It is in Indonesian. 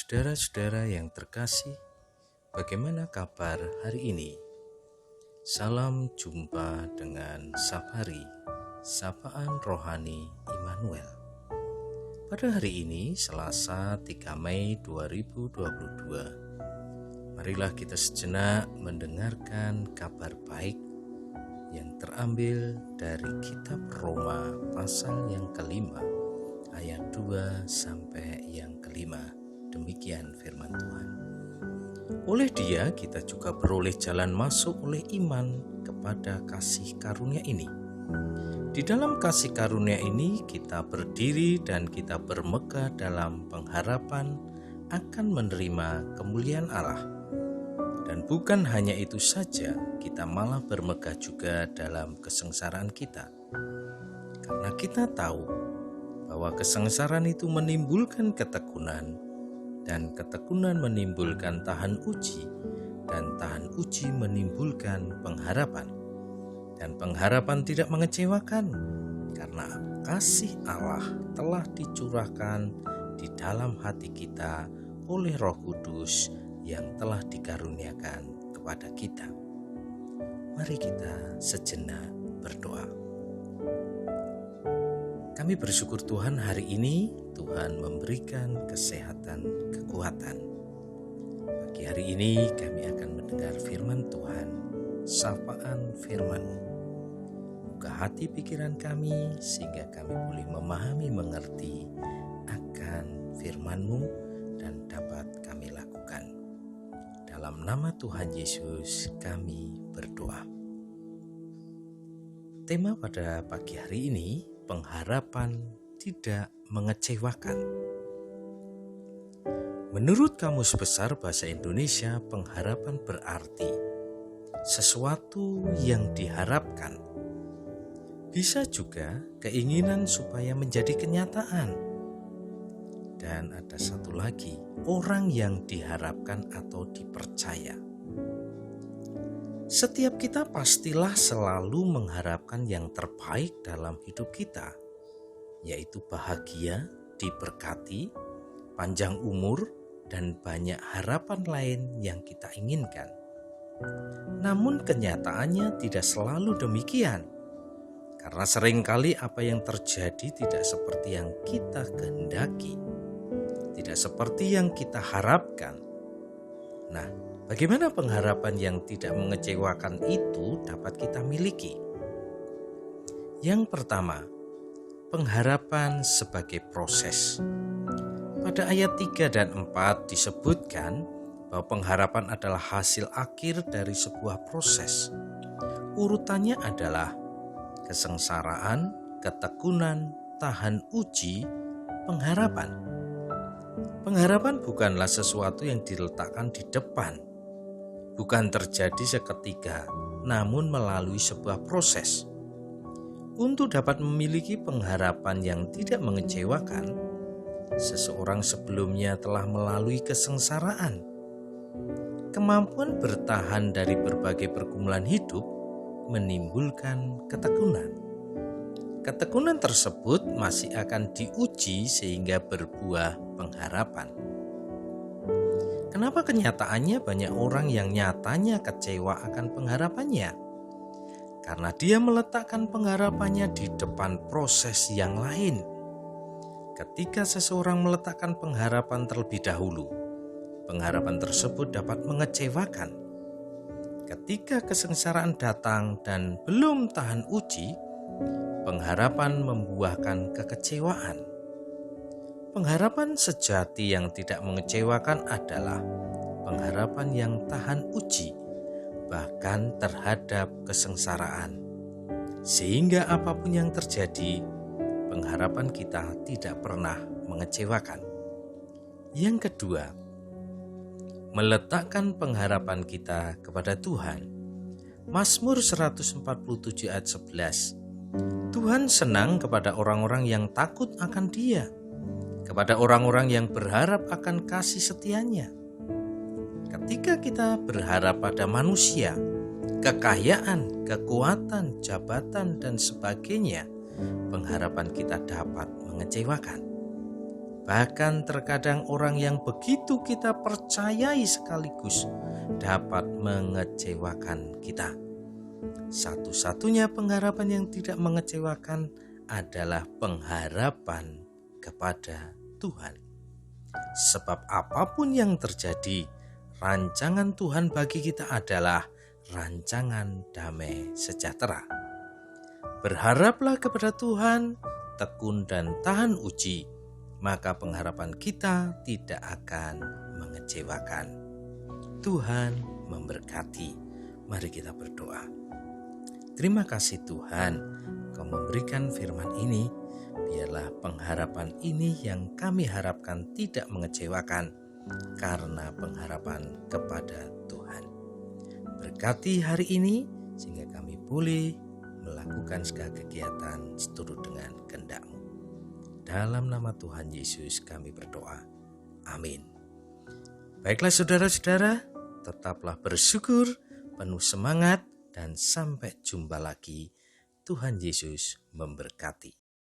Saudara-saudara yang terkasih, bagaimana kabar hari ini? Salam jumpa dengan Safari, Sapaan Rohani Immanuel. Pada hari ini, Selasa 3 Mei 2022, marilah kita sejenak mendengarkan kabar baik yang terambil dari kitab Roma pasal yang kelima, ayat 2 sampai yang kelima. Demikian firman Tuhan. Oleh Dia kita juga beroleh jalan masuk oleh iman kepada kasih karunia ini. Di dalam kasih karunia ini kita berdiri dan kita bermegah dalam pengharapan akan menerima kemuliaan Allah. Dan bukan hanya itu saja, kita malah bermegah juga dalam kesengsaraan kita. Karena kita tahu bahwa kesengsaraan itu menimbulkan ketekunan, dan ketekunan menimbulkan tahan uji, dan tahan uji menimbulkan pengharapan. Dan pengharapan tidak mengecewakan, karena kasih Allah telah dicurahkan di dalam hati kita oleh Roh Kudus yang telah dikaruniakan kepada kita. Mari kita sejenak berdoa. Kami bersyukur Tuhan, hari ini Tuhan memberikan kesehatan, kekuatan. Pagi hari ini kami akan mendengar firman Tuhan, sapaan firman-Mu. Buka hati pikiran kami sehingga kami boleh memahami, mengerti akan firman-Mu dan dapat kami lakukan. Dalam nama Tuhan Yesus kami berdoa. Tema pada pagi hari ini, pengharapan tidak mengecewakan. Menurut Kamus Besar Bahasa Indonesia, pengharapan berarti sesuatu yang diharapkan. Bisa juga keinginan supaya menjadi kenyataan. Dan ada satu lagi, orang yang diharapkan atau dipercaya. Setiap kita pastilah selalu mengharapkan yang terbaik dalam hidup kita, yaitu bahagia, diberkati, panjang umur, dan banyak harapan lain yang kita inginkan. Namun kenyataannya tidak selalu demikian, karena seringkali apa yang terjadi tidak seperti yang kita kehendaki, tidak seperti yang kita harapkan. Nah, bagaimana pengharapan yang tidak mengecewakan itu dapat kita miliki? Yang pertama, pengharapan sebagai proses. Pada ayat 3 dan 4 disebutkan bahwa pengharapan adalah hasil akhir dari sebuah proses. Urutannya adalah kesengsaraan, ketekunan, tahan uji, pengharapan. Pengharapan bukanlah sesuatu yang diletakkan di depan, bukan terjadi seketika, namun melalui sebuah proses. Untuk dapat memiliki pengharapan yang tidak mengecewakan, seseorang sebelumnya telah melalui kesengsaraan. Kemampuan bertahan dari berbagai pergumulan hidup menimbulkan ketekunan. Ketekunan tersebut masih akan diuji sehingga berbuah pengharapan. Kenapa kenyataannya banyak orang yang nyatanya kecewa akan pengharapannya? Karena dia meletakkan pengharapannya di depan proses yang lain. Ketika seseorang meletakkan pengharapan terlebih dahulu, pengharapan tersebut dapat mengecewakan. Ketika kesengsaraan datang dan belum tahan uji, pengharapan membuahkan kekecewaan. Pengharapan sejati yang tidak mengecewakan adalah pengharapan yang tahan uji, bahkan terhadap kesengsaraan. Sehingga apapun yang terjadi, pengharapan kita tidak pernah mengecewakan. Yang kedua, meletakkan pengharapan kita kepada Tuhan. Mazmur 147 ayat 11. Tuhan senang kepada orang-orang yang takut akan Dia, kepada orang-orang yang berharap akan kasih setianya. Ketika kita berharap pada manusia, kekayaan, kekuatan, jabatan, dan sebagainya, pengharapan kita dapat mengecewakan. Bahkan terkadang orang yang begitu kita percayai sekaligus dapat mengecewakan kita. Satu-satunya pengharapan yang tidak mengecewakan adalah pengharapan kepada Tuhan. Sebab apapun yang terjadi, rancangan Tuhan bagi kita adalah rancangan damai sejahtera. Berharaplah kepada Tuhan, tekun dan tahan uji, maka pengharapan kita tidak akan mengecewakan. Tuhan memberkati. Mari kita berdoa. Terima kasih Tuhan, Kau memberikan firman ini. Biarlah pengharapan ini yang kami harapkan tidak mengecewakan, karena pengharapan kepada Tuhan. Berkati hari ini, sehingga kami boleh melakukan segala kegiatan seturut dengan kehendak-Mu. Dalam nama Tuhan Yesus kami berdoa. Amin. Baiklah saudara-saudara, tetaplah bersyukur, penuh semangat, dan sampai jumpa lagi. Tuhan Yesus memberkati.